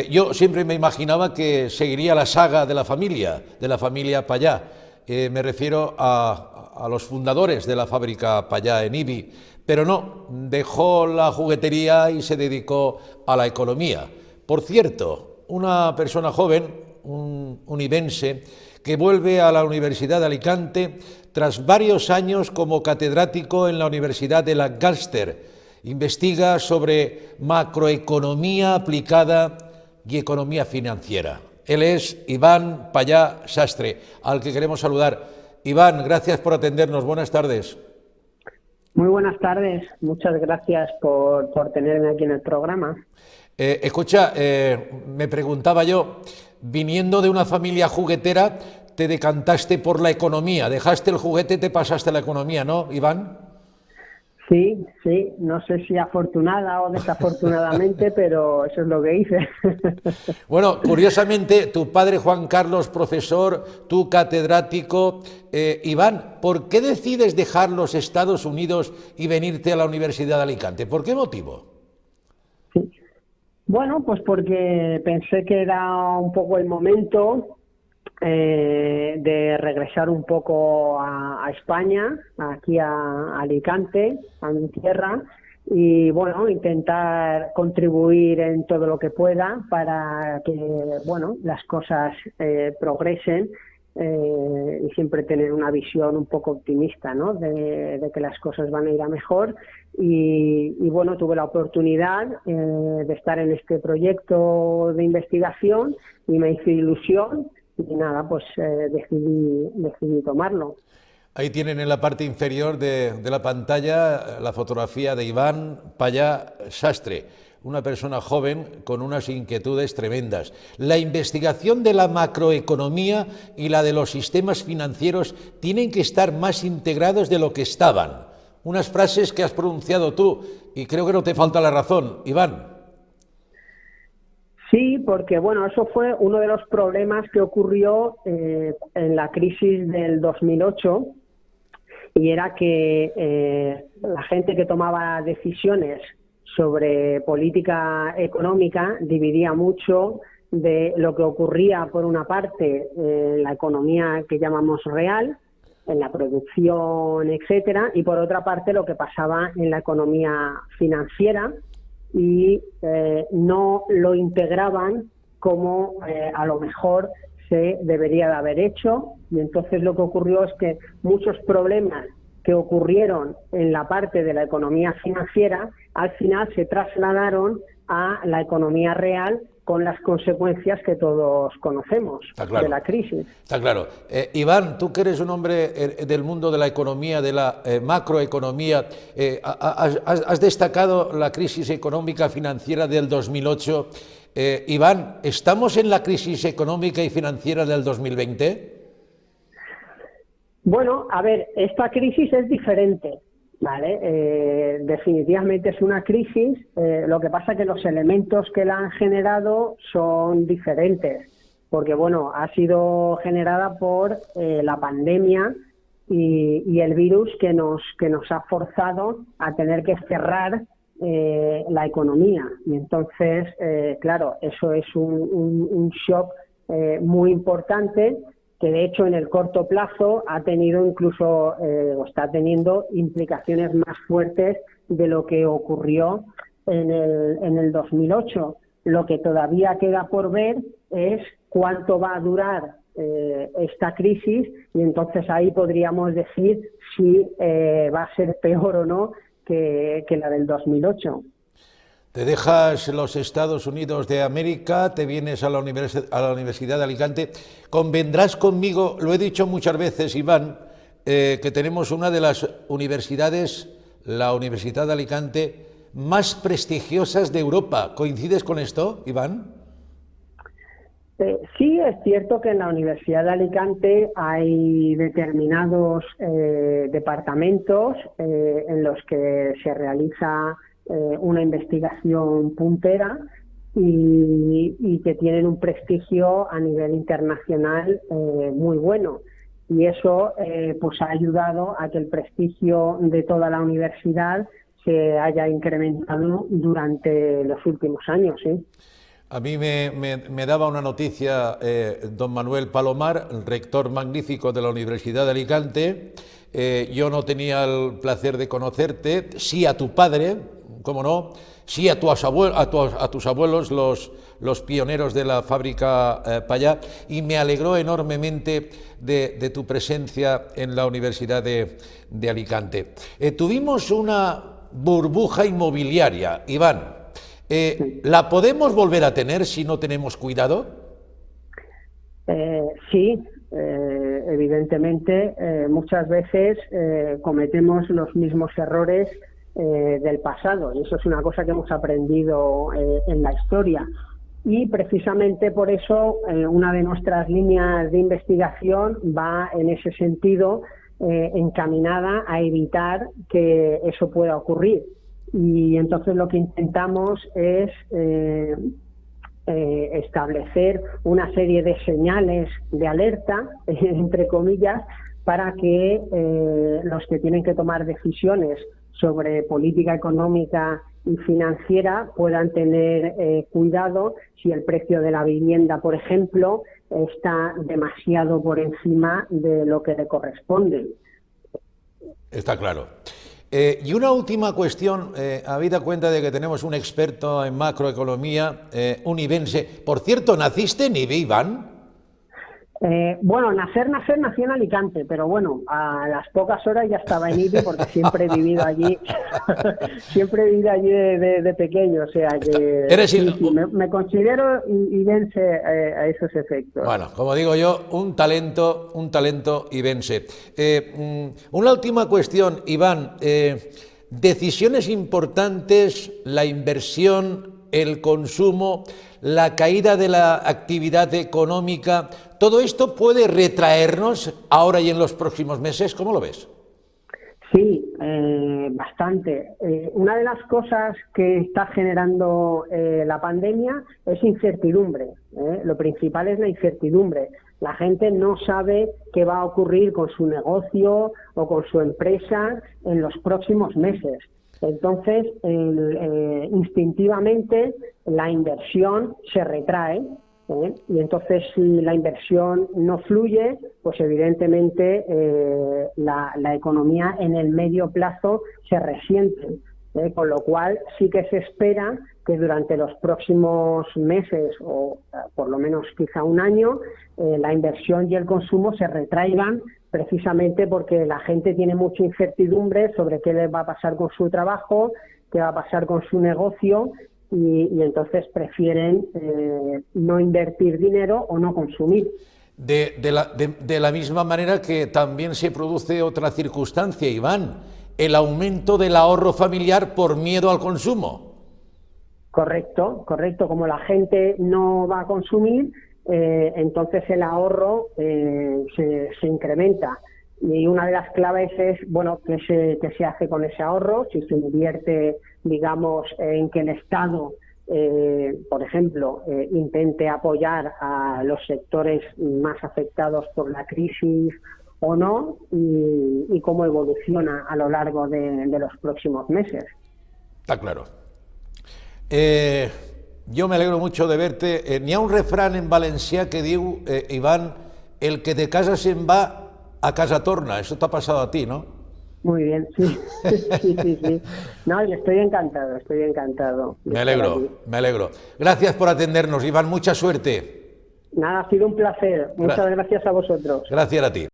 Yo siempre me imaginaba que seguiría la saga de la familia Pallá. Me refiero a los fundadores de la fábrica Pallá en Ibi, pero no, dejó la juguetería y se dedicó a la economía. Por cierto, una persona joven, un univense, que vuelve a la Universidad de Alicante tras varios años como catedrático en la Universidad de Lancaster. Investiga sobre macroeconomía aplicada y economía financiera. Él es Iván Pallá Sastre, al que queremos saludar. Iván, gracias por atendernos. Buenas tardes. Muy buenas tardes. Muchas gracias por tenerme aquí en el programa. Escucha, me preguntaba yo, viniendo de una familia juguetera, te decantaste por la economía. Dejaste el juguete y te pasaste a la economía, ¿no, Iván? Sí, sí, no sé si afortunada o desafortunadamente, pero eso es lo que hice. Bueno, curiosamente, tu padre Juan Carlos, profesor, tú catedrático. Iván, ¿por qué decides dejar los Estados Unidos y venirte a la Universidad de Alicante? ¿Por qué motivo? Sí. Bueno, pues porque pensé que era un poco el momento de regresar un poco a España, aquí a Alicante, a mi tierra, y bueno, intentar contribuir en todo lo que pueda para que bueno, las cosas progresen, y siempre tener una visión un poco optimista, ¿no? de que las cosas van a ir a mejor. Y bueno, tuve la oportunidad de estar en este proyecto de investigación y me hizo ilusión. Y nada, pues decidí tomarlo. Ahí tienen en la parte inferior de la pantalla la fotografía de Iván Pallá Sastre, una persona joven con unas inquietudes tremendas. La investigación de la macroeconomía y la de los sistemas financieros tienen que estar más integrados de lo que estaban. Unas frases que has pronunciado tú y creo que no te falta la razón, Iván. Sí, porque bueno, eso fue uno de los problemas que ocurrió en la crisis del 2008, y era que la gente que tomaba decisiones sobre política económica dividía mucho de lo que ocurría, por una parte, en la economía que llamamos real, en la producción, etcétera, y por otra parte lo que pasaba en la economía financiera, y no lo integraban como a lo mejor se debería de haber hecho. Y entonces lo que ocurrió es que muchos problemas que ocurrieron en la parte de la economía financiera al final se trasladaron a la economía real, con las consecuencias que todos conocemos de la crisis. Está claro. Iván, tú que eres un hombre del mundo de la economía, de la macroeconomía, has destacado la crisis económica financiera del 2008. Iván, ¿estamos en la crisis económica y financiera del 2020? Bueno, a ver, esta crisis es diferente. Vale, definitivamente es una crisis, lo que pasa es que los elementos que la han generado son diferentes, porque bueno, ha sido generada por la pandemia y el virus que nos ha forzado a tener que cerrar la economía. Y entonces, claro, eso es un shock muy importante, que de hecho en el corto plazo ha tenido incluso, o está teniendo implicaciones más fuertes de lo que ocurrió en el 2008. Lo que todavía queda por ver es cuánto va a durar esta crisis, y entonces ahí podríamos decir si va a ser peor o no que la del 2008. Te dejas los Estados Unidos de América, te vienes a la Universidad de Alicante. Convendrás conmigo, lo he dicho muchas veces, Iván, que tenemos una de las universidades, la Universidad de Alicante, más prestigiosas de Europa. ¿Coincides con esto, Iván? Sí, es cierto que en la Universidad de Alicante hay determinados departamentos en los que se realiza una investigación puntera y que tienen un prestigio a nivel internacional muy bueno. Y eso pues ha ayudado a que el prestigio de toda la universidad se haya incrementado durante los últimos años, ¿sí? A mí me daba una noticia don Manuel Palomar, el rector magnífico de la Universidad de Alicante. Yo no tenía el placer de conocerte, sí a tu padre, cómo no, sí a tus abuelos, los pioneros de la fábrica Pallá, y me alegró enormemente de tu presencia en la Universidad de Alicante. Tuvimos una burbuja inmobiliaria, Iván. ¿La podemos volver a tener si no tenemos cuidado? Sí, evidentemente muchas veces cometemos los mismos errores del pasado, y eso es una cosa que hemos aprendido en la historia. Y precisamente por eso una de nuestras líneas de investigación va en ese sentido, encaminada a evitar que eso pueda ocurrir. Y entonces lo que intentamos es establecer una serie de señales de alerta, entre comillas, para que los que tienen que tomar decisiones sobre política económica y financiera puedan tener cuidado si el precio de la vivienda, por ejemplo, está demasiado por encima de lo que le corresponde. Está claro. Y una última cuestión, habida cuenta de que tenemos un experto en macroeconomía, un ibense. Por cierto, ¿naciste en IBI, Iván? Bueno, nací en Alicante, pero bueno, a las pocas horas ya estaba en IBI porque siempre he vivido allí, siempre he vivido allí de pequeño, o sea que me considero ibense a esos efectos. Bueno, como digo yo, un talento ibense. Una última cuestión, Iván. Decisiones importantes, la inversión, el consumo, la caída de la actividad económica, ¿todo esto puede retraernos ahora y en los próximos meses? ¿Cómo lo ves? Sí, bastante. Una de las cosas que está generando la pandemia es incertidumbre. Lo principal es la incertidumbre. La gente no sabe qué va a ocurrir con su negocio o con su empresa en los próximos meses. Entonces, instintivamente, la inversión se retrae, y entonces si la inversión no fluye, pues evidentemente la economía en el medio plazo se resiente, con lo cual sí que se espera que durante los próximos meses o por lo menos quizá un año la inversión y el consumo se retraigan, precisamente porque la gente tiene mucha incertidumbre sobre qué le va a pasar con su trabajo, qué va a pasar con su negocio, y entonces prefieren no invertir dinero o no consumir. De la misma manera que también se produce otra circunstancia, Iván, el aumento del ahorro familiar por miedo al consumo. Correcto. Como la gente no va a consumir, entonces el ahorro se incrementa. Y una de las claves es, bueno, qué se hace con ese ahorro, si se invierte, digamos, en que el Estado, por ejemplo, intente apoyar a los sectores más afectados por la crisis o no, y cómo evoluciona a lo largo de los próximos meses. Está claro. Yo me alegro mucho de verte. N'hi ha un refrán en valencià que diu, Iván, el que de casa se'n va, a casa torna. Eso te ha pasado a ti, ¿no? Muy bien, sí. Sí. No, yo estoy encantado. Me alegro. Gracias por atendernos, Iván. Mucha suerte. Nada, ha sido un placer. Muchas gracias a vosotros. Gracias a ti.